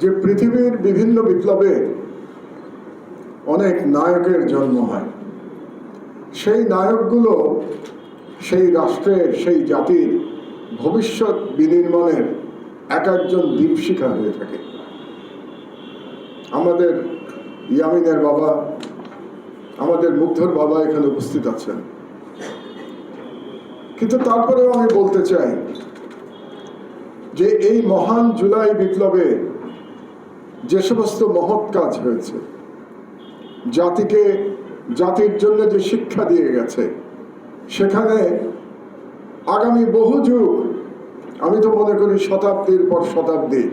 যে পৃথিবীর বিভিন্ন বিপ্লবে অনেক নায়কের জন্ম হয়। সেই নায়কগুলো সেই রাষ্ট্রের, সেই জাতির ভবিষ্যৎ বিনির্মাণের এক একজন দীপশিখা হয়ে থাকে। আমাদের ইয়ামিনের বাবা, আমাদের মুগ্ধর বাবা এখানে উপস্থিত আছেন। কিন্তু তারপরেও আমি বলতে চাই যে এই মহান জুলাই বিপ্লবে যে সমস্ত মহৎ কাজ হয়েছে, জাতির জন্য যে শিক্ষা দিয়ে গেছে, সেখানে আগামী বহু যুগ, আমি তো মনে করি শতাব্দীর পর শতাব্দী,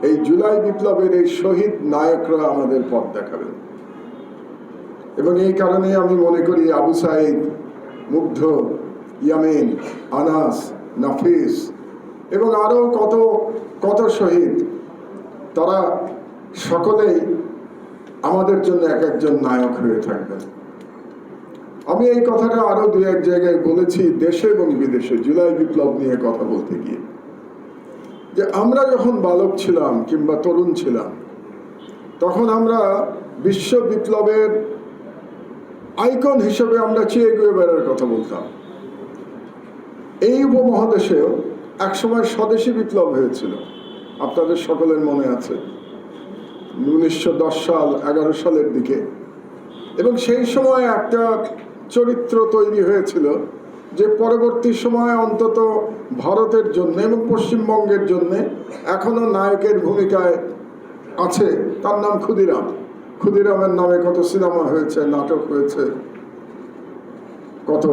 এই জুলাই বিপ্লবের এই শহীদ নায়করা আমাদের পথ দেখাবেন। এবং এই কারণে আমি মনে করি আবু সাইদ, মুগ্ধ, ইয়ামিন, আনাস, নাফিস এবং আরো কত কত শহীদ, তারা সকলেই আমাদের জন্য এক একজন নায়ক হয়ে থাকবেন। আমি এই কথাটা আরো দু এক জায়গায় বলেছি, দেশে এবং বিদেশে, জুলাই বিপ্লব নিয়ে কথা বলতে গিয়ে, যে আমরা যখন বালক ছিলাম কিংবা তরুণ ছিলাম, তখন আমরা বিশ্ব বিপ্লবের আইকন হিসেবে আমরা চে গুয়েভারার কথা বলতাম। এই উপমহাদেশেও একসময় স্বদেশী বিপ্লব হয়েছিল, আপনাদের সকলের মনে আছে, 1910 সাল 11 সালের দিকে। এবং সেই সময় একটা চরিত্র তৈরি হয়েছিল যে পরবর্তী সময়ে অন্তত ভারতের জন্য এবং পশ্চিমবঙ্গের জন্য এখনো নায়কের ভূমিকায় আছে, তার নাম ক্ষুদিরাম। ক্ষুদিরামের নামে কত সিনেমা হয়েছে, নাটক হয়েছে, কত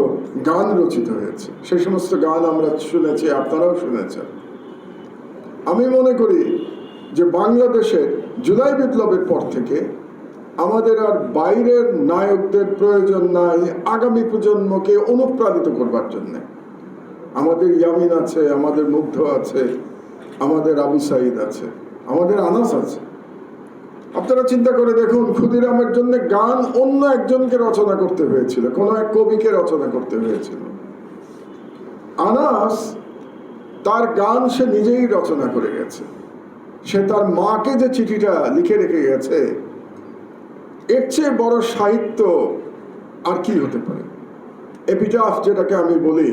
গান রচিত হয়েছে, সেই সমস্ত গান আমরা শুনেছি, আপনারাও শুনেছেন। আমি মনে করি যে বাংলাদেশের জুলাই বিপ্লবের পর থেকে আমাদের আর বাইরের নায়কদের প্রয়োজন নাই আগামী প্রজন্মকে অনুপ্রাণিত করবার জন্য। আমাদের ইয়ামিন আছে, আমাদের মুগ্ধ আছে, আমাদের আবু সাইদ আছে, আমাদের আনাস আছে। আপনারা চিন্তা করে দেখুন, ক্ষুদিরামের জন্য গান অন্য একজনকে রচনা করতে হয়েছিল, কোনো এক কবিকে রচনা করতে হয়েছিল। আনাস তার গান সে নিজেই রচনা করে গেছে। সে তার মাকে যে চিঠিটা লিখে রেখে গেছে, এর চেয়ে বড় সাহিত্য আর কি হতে পারে? এপিটাফ যেটাকে আমি বলি,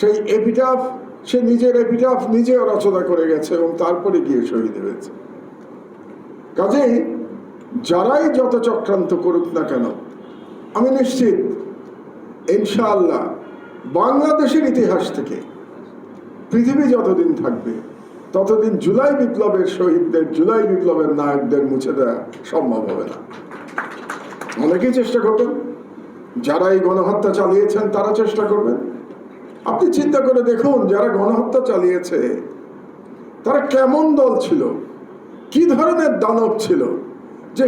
সেই এপিটাফ, সে নিজের এপিটাফ নিজেও রচনা করে গেছে এবং তারপরে গিয়ে শহীদ হয়েছে। কাজেই যারাই যত চক্রান্ত করুক না কেন, আমি নিশ্চিত ইনশাআল্লাহ বাংলাদেশের ইতিহাস থেকে পৃথিবী যতদিন থাকবে ততদিন জুলাই বিপ্লবের শহীদদের, জুলাই বিপ্লবের নায়কদের মুছে দেওয়া সম্ভব হবে না। অনেকেই চেষ্টা করবেন, যারা এই গণহত্যা চালিয়েছেন তারা চেষ্টা করবেন। আপনি চিন্তা করে দেখুন, যারা গণহত্যা চালিয়েছে তারা কেমন দল ছিল, কি ধরনের দানব ছিল, যে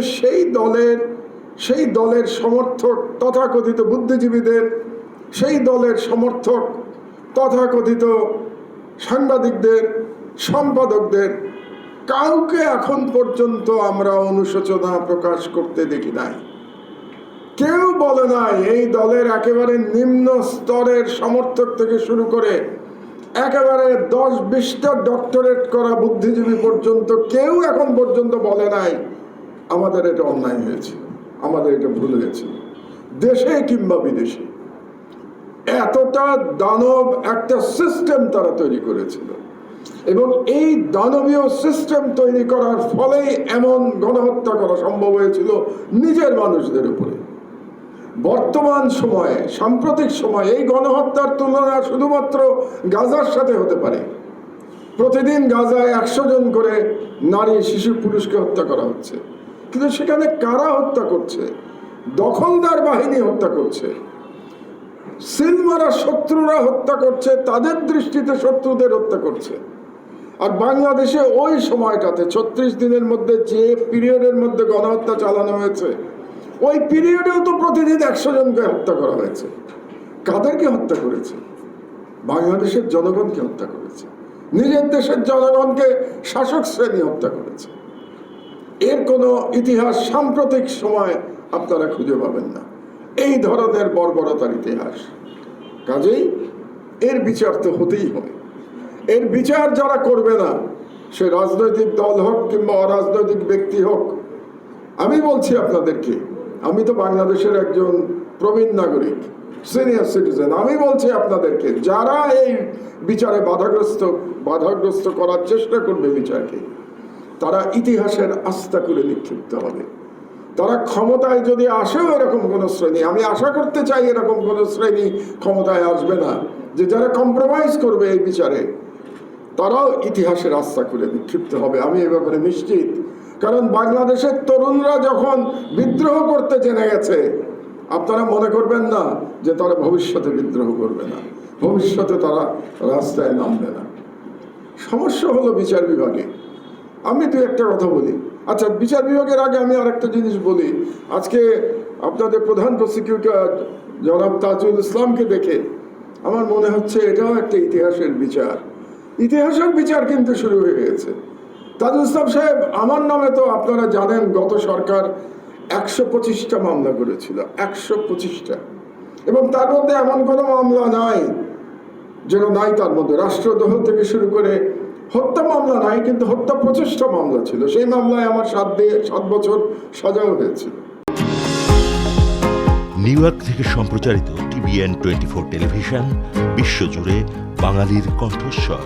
সেই দলের সমর্থক তথাকথিত বুদ্ধিজীবীদের, সেই দলের সমর্থক তথাকথিত সাংবাদিকদের, সম্পাদকদের কাউকে এখন পর্যন্ত আমরা অনুশোচনা প্রকাশ করতে দেখি নাই। কেউ বলে নাই, এই দলের একেবারে নিম্ন স্তরের সমর্থক থেকে শুরু করে একেবারে 10-20টা ডক্টরেট করা বুদ্ধিজীবী পর্যন্ত কেউ এখন পর্যন্ত বলে নাই আমাদের এটা অন্যায় হয়েছে, আমাদের এটা ভুল হয়েছে, দেশে কিংবা বিদেশে। এতটা দানব একটা সিস্টেম তারা তৈরি করেছিল এবং এই দানবীয় সিস্টেম তৈরি করার ফলেই এমন গণহত্যা করা সম্ভব হয়েছিল নিজের মানুষদের উপরে। বর্তমান সময়ে, সাম্প্রতিক সময়ে এই গণহত্যার তুলনা শুধুমাত্র গাজার সাথে হতে পারে। প্রতিদিন গাজায় 100 জন করে নারী, শিশু, পুরুষকে হত্যা করা হচ্ছে, কিন্তু সেখানে কারা হত্যা করছে? দখলদার বাহিনী হত্যা করছে, সিলমারা শত্রুরা হত্যা করছে, তাদের দৃষ্টিতে শত্রুদের হত্যা করছে। আর বাংলাদেশে ওই সময়টাতে 36 দিনের মধ্যে যে পিরিয়ডের মধ্যে গণহত্যা চালানো হয়েছে, ওই পিরিয়ডেও তো প্রতিদিন 100 জনকে হত্যা করা হয়েছে। কাদেরকে হত্যা করেছে? বাংলাদেশের জনগণকে হত্যা করেছে, নিজের দেশের জনগণকে শাসক শ্রেণী হত্যা করেছে। এর কোনো ইতিহাস সাম্প্রতিক সময় আপনারা খুঁজে পাবেন না, এই ধরনের বর্বরতার ইতিহাস। কাজেই এর বিচার তো হতেই হবে। এর বিচার যারা করবে না সে রাজনৈতিক দল হোক কিংবা অরাজনৈতিক ব্যক্তি হোক। আমি বলছি আপনাদেরকে, আমি তো বাংলাদেশের একজন প্রবীণ নাগরিক, সিনিয়র সিটিজেন, আমি বলছি আপনাদেরকে, যারা এই বিচারে বাধাগ্রস্ত করার চেষ্টা করবে বিচারকে, তারা ইতিহাসের আস্থা করে নিক্ষিপ্ত হবে। তারা ক্ষমতায় যদি আসেও এরকম কোন শ্রেণী, আমি আশা করতে চাই এরকম কোন শ্রেণী ক্ষমতায় আসবে না, যে যারা কম্প্রোমাইজ করবে এই বিচারে, তারাও ইতিহাসের আস্থা করে নিক্ষিপ্ত হবে। আমি এ ব্যাপারে নিশ্চিত। কারণ বাংলাদেশের তরুণরা যখন বিদ্রোহ করতে জেনে গেছে, আপনারা মনে করবেন না যে তারা ভবিষ্যতে বিদ্রোহ করবে না, ভবিষ্যতে তারা রাস্তায় নামবে না। সমস্যা হলো বিচার বিভাগে। আমি দু একটা কথা বলি। আচ্ছা, বিচার বিভাগের আগে আমি আরেকটা জিনিস বলি। আজকে আপনাদের প্রধান প্রসিকিউটর জনাব তাজুল ইসলামকে দেখে আমার মনে হচ্ছে এটাও একটা ইতিহাসের বিচার। ইতিহাসের বিচার কিন্তু শুরু হয়ে গেছে। তাজুল ইসলাম সাহেব, আমার নামে তো আপনারা জানেন গত সরকার 125টা মামলা করেছিল, 125টা, এবং তার মধ্যে এমন কোনো মামলা নাই যেন নাই। তার মধ্যে রাষ্ট্রদ্রোহ থেকে শুরু করে হত্যা মামলা নাই, কিন্তু হত্যা প্রচেষ্টা মামলা ছিল। সেই মামলায় আমার 7 বছর সাজাও হয়েছিল। নিউ ইয়র্ক থেকে সম্প্রচারিত TVN 24 টেলিভিশন বিশ্বজুড়ে বাঙালির কণ্ঠস্বর।